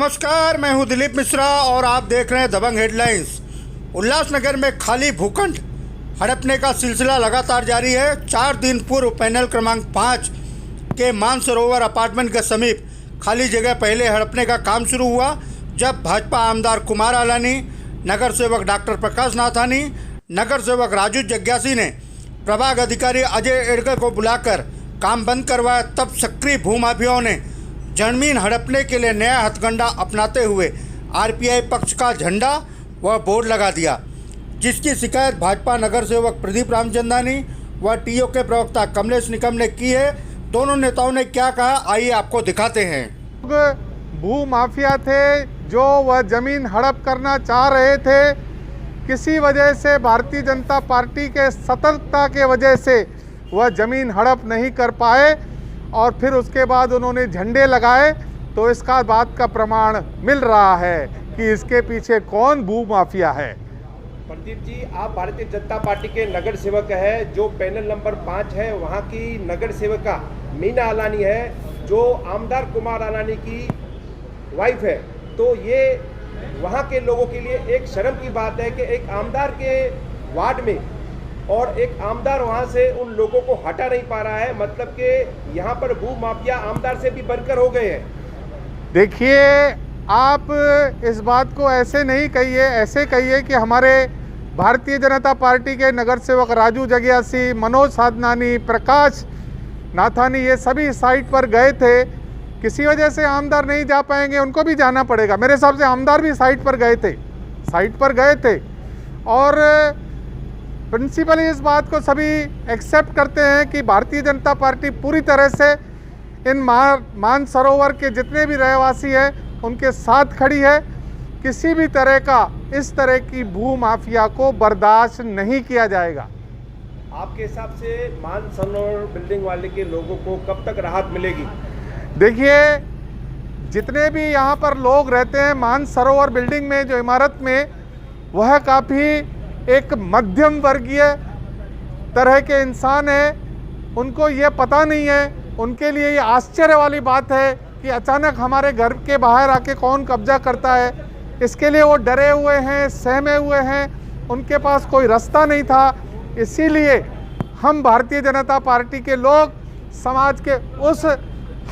नमस्कार, मैं हूं दिलीप मिश्रा और आप देख रहे हैं दबंग हेडलाइंस। उल्लासनगर में खाली भूखंड हड़पने का सिलसिला लगातार जारी है। 4 दिन पूर्व पैनल क्रमांक 5 के मानसरोवर अपार्टमेंट के समीप खाली जगह पहले हड़पने का काम शुरू हुआ, जब भाजपा आमदार कुमार आलानी, नगर सेवक डॉक्टर प्रकाश नाथानी, नगर सेवक राजू जग्यासी ने प्रभाग अधिकारी अजय एडकर को बुलाकर काम बंद करवाया। तब सक्रिय भूमाफियाओं ने जमीन हड़पने के लिए नया हथकंडा अपनाते हुए आरपीआई पक्ष का झंडा व बोर्ड लगा दिया, जिसकी शिकायत भाजपा नगर सेवक प्रदीप रामचंदानी व टीओ के प्रवक्ता कमलेश निकम ने की है। दोनों नेताओं ने क्या कहा, आइए आपको दिखाते हैं। भू माफिया थे जो वह जमीन हड़प करना चाह रहे थे। किसी वजह से भारतीय जनता पार्टी के सतर्कता के वजह से वह जमीन हड़प नहीं कर पाए और फिर उसके बाद उन्होंने झंडे लगाए, तो इसका बात का प्रमाण मिल रहा है कि इसके पीछे कौन भू माफिया है। प्रदीप जी, आप भारतीय जनता पार्टी के नगर सेवक है, जो पैनल नंबर 5 है वहाँ की नगर सेवका मीना आलानी है, जो आमदार कुमार आलानी की वाइफ है। तो ये वहाँ के लोगों के लिए एक शर्म की बात है कि एक आमदार के वार्ड में और एक आमदार वहाँ से उन लोगों को हटा नहीं पा रहा है। मतलब कि यहाँ पर भू माफिया आमदार से भी बढ़कर हो गए हैं। देखिए, आप इस बात को ऐसे नहीं कहिए, ऐसे कहिए कि हमारे भारतीय जनता पार्टी के नगर सेवक राजू जग्यासी, मनोज साधनानी, प्रकाश नाथानी, ये सभी साइट पर गए थे। किसी वजह से आमदार नहीं जा पाएंगे, उनको भी जाना पड़ेगा। मेरे हिसाब से आमदार भी साइट पर गए थे और प्रिंसिपली इस बात को सभी एक्सेप्ट करते हैं कि भारतीय जनता पार्टी पूरी तरह से इन मानसरोवर के जितने भी रहवासी हैं उनके साथ खड़ी है। किसी भी तरह का इस तरह की भू माफिया को बर्दाश्त नहीं किया जाएगा। आपके हिसाब से मानसरोवर बिल्डिंग वाले के लोगों को कब तक राहत मिलेगी? देखिए, जितने भी यहाँ पर लोग रहते हैं मानसरोवर बिल्डिंग में, जो इमारत में, वह काफ़ी एक मध्यम वर्गीय तरह के इंसान है। उनको ये पता नहीं है, उनके लिए ये आश्चर्य वाली बात है कि अचानक हमारे घर के बाहर आके कौन कब्जा करता है। इसके लिए वो डरे हुए हैं, सहमे हुए हैं, उनके पास कोई रास्ता नहीं था। इसीलिए हम भारतीय जनता पार्टी के लोग समाज के उस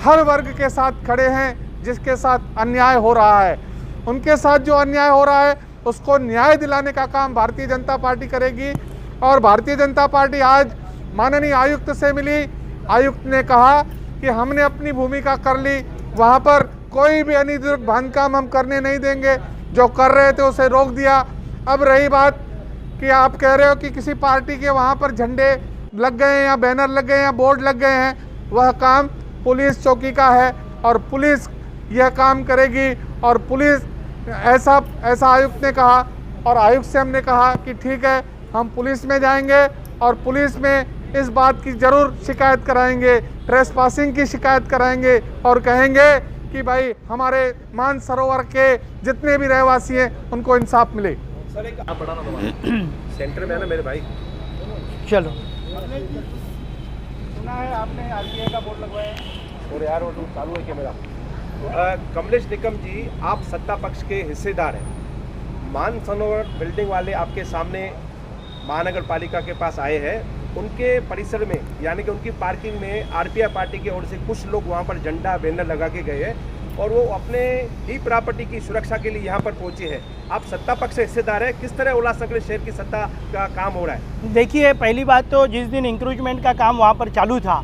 हर वर्ग के साथ खड़े हैं जिसके साथ अन्याय हो रहा है। उनके साथ जो अन्याय हो रहा है उसको न्याय दिलाने का काम भारतीय जनता पार्टी करेगी। और भारतीय जनता पार्टी आज माननीय आयुक्त से मिली। आयुक्त ने कहा कि हमने अपनी भूमिका कर ली, वहाँ पर कोई भी अनियंत्रित बांधकाम हम करने नहीं देंगे। जो कर रहे थे उसे रोक दिया। अब रही बात कि आप कह रहे हो कि किसी पार्टी के वहाँ पर झंडे लग गए हैं या बैनर लग गए हैं या बोर्ड लग गए हैं, वह काम पुलिस चौकी का है और पुलिस यह काम करेगी। और पुलिस ऐसा आयुक्त ने कहा और आयुक्त से हमने कहा कि ठीक है, हम पुलिस में जाएंगे और पुलिस में इस बात की ज़रूर शिकायत कराएंगे, ट्रेसपासिंग की शिकायत कराएंगे और कहेंगे कि भाई हमारे मानसरोवर के जितने भी रहवासी हैं उनको इंसाफ मिले। सर, एक आप बढ़ाना सेंटर में है ना मेरे भाई। चलो, सुना है आपने आरटीआई का बोर्ड लगवाया है और यार वो चालू है कैमरा। कमलेश निकम जी, आप सत्ता पक्ष के हिस्सेदार हैं। मानसरोवर बिल्डिंग वाले आपके सामने महानगर पालिका के पास आए हैं। उनके परिसर में यानी कि उनकी पार्किंग में आरपीआई पार्टी की ओर से कुछ लोग वहां पर झंडा बैनर लगा के गए हैं और वो अपने ही प्रॉपर्टी की सुरक्षा के लिए यहां पर पहुंचे हैं। आप सत्ता पक्ष से हिस्सेदार है, किस तरह उल्लासनगर शहर की सत्ता का काम हो रहा है? देखिए, पहली बात तो जिस दिन इंक्रोचमेंट का काम वहाँ पर चालू था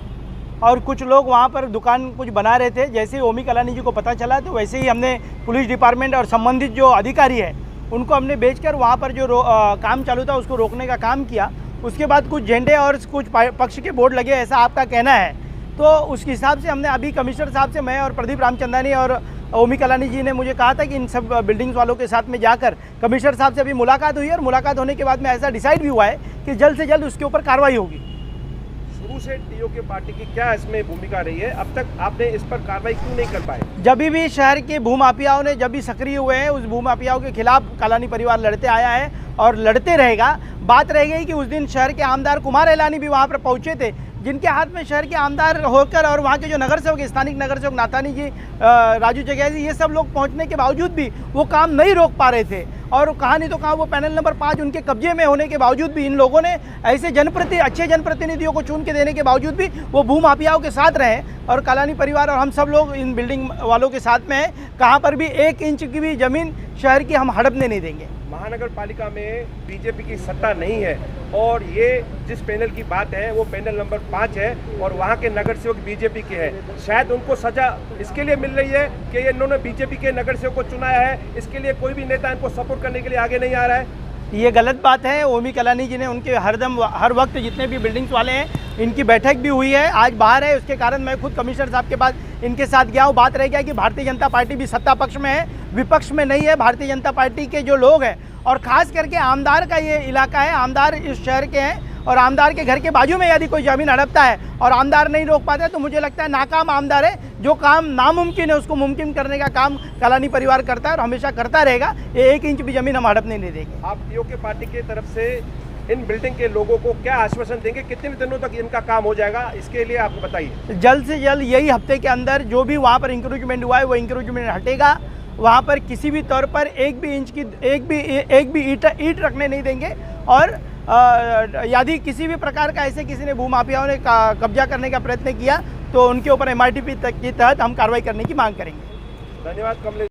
और कुछ लोग वहाँ पर दुकान कुछ बना रहे थे, जैसे ही ओमी कलानी जी को पता चला तो वैसे ही हमने पुलिस डिपार्टमेंट और संबंधित जो अधिकारी है उनको हमने भेजकर वहाँ पर जो काम चालू था उसको रोकने का काम किया। उसके बाद कुछ झंडे और कुछ पक्ष के बोर्ड लगे, ऐसा आपका कहना है, तो उस हिसाब से हमने अभी कमिश्नर साहब से, मैं और प्रदीप रामचंदानी और ओमी कलानी जी ने मुझे कहा था कि इन सब बिल्डिंग्स वालों के साथ में जाकर कमिश्नर साहब से अभी मुलाकात हुई है और मुलाकात होने के बाद में ऐसा डिसाइड भी हुआ है कि जल्द से जल्द उसके ऊपर कार्रवाई होगी। शुरू से टीओ के पार्टी की क्या इसमें भूमिका रही है? अब तक आपने इस पर कार्रवाई क्यों नहीं कर पाए? जब भी शहर के भूमाफियाओं ने जब भी सक्रिय हुए हैं, उस भूमाफियाओं के खिलाफ कलानी परिवार लड़ते आया है और लड़ते रहेगा। बात रह गई कि उस दिन शहर के आमदार कुमार आलानी भी वहाँ पर पहुँचे थे, जिनके हाथ में शहर के आमदार होकर और वहाँ के जो नगर सेवक, स्थानिक नगर सेवक नाथानी जी, राजू जगैया जी, ये सब लोग पहुँचने के बावजूद भी वो काम नहीं रोक पा रहे थे। और कहा नहीं तो कहा वो पैनल नंबर 5 उनके कब्जे में होने के बावजूद भी इन लोगों ने ऐसे अच्छे जनप्रतिनिधियों को चुन के देने के बावजूद भी वो भूमाफियाओं के साथ रहे। और कालानी परिवार और हम सब लोग इन बिल्डिंग वालों के साथ में हैं। कहाँ पर भी 1 इंच की भी ज़मीन शहर की हम हड़पने नहीं देंगे। महानगर पालिका में बीजेपी की सत्ता नहीं है और ये जिस पैनल की बात है वो पैनल नंबर 5 है और वहाँ के नगर सेवक बीजेपी के हैं। शायद उनको सजा इसके लिए मिल रही है कि इन्होंने बीजेपी के नगर सेवक को चुनाया है, इसके लिए कोई भी नेता इनको सपोर्ट करने के लिए आगे नहीं आ रहा है। ये गलत बात है। ओमी कलानी जी ने उनके हर वक्त जितने भी बिल्डिंग्स वाले हैं इनकी बैठक भी हुई है, आज बाहर है, उसके कारण मैं खुद कमिश्नर साहब के पास इनके साथ गया हूँ। बात रह गया कि भारतीय जनता पार्टी भी सत्ता पक्ष में है, विपक्ष में नहीं है। भारतीय जनता पार्टी के जो लोग हैं और ख़ास करके आमदार का ये इलाका है, आमदार इस शहर के हैं और आमदार के घर के बाजू में यदि कोई ज़मीन हड़पता है और आमदार नहीं रोक पाता है तो मुझे लगता है नाकाम आमदार है। जो काम नामुमकिन है उसको मुमकिन करने का काम कलानी परिवार करता है और हमेशा करता रहेगा। ये 1 इंच भी ज़मीन हम हड़पने नहीं देंगे। आप पीओके पार्टी की तरफ से इन बिल्डिंग के लोगों को क्या आश्वासन देंगे, कितने दिनों तक इनका काम हो जाएगा, इसके लिए आपको बताइए। जल्द से जल्द यही हफ्ते के अंदर जो भी वहाँ पर इंक्रोचमेंट हुआ है वो इंक्रोचमेंट हटेगा। वहाँ पर किसी भी तौर पर एक भी ईंट रखने नहीं देंगे और यदि किसी भी प्रकार का ऐसे किसी ने भूमाफियाओं ने कब्जा करने का प्रयत्न किया तो उनके ऊपर MRTP के तहत हम कार्रवाई करने की मांग करेंगे। धन्यवाद कमलेश।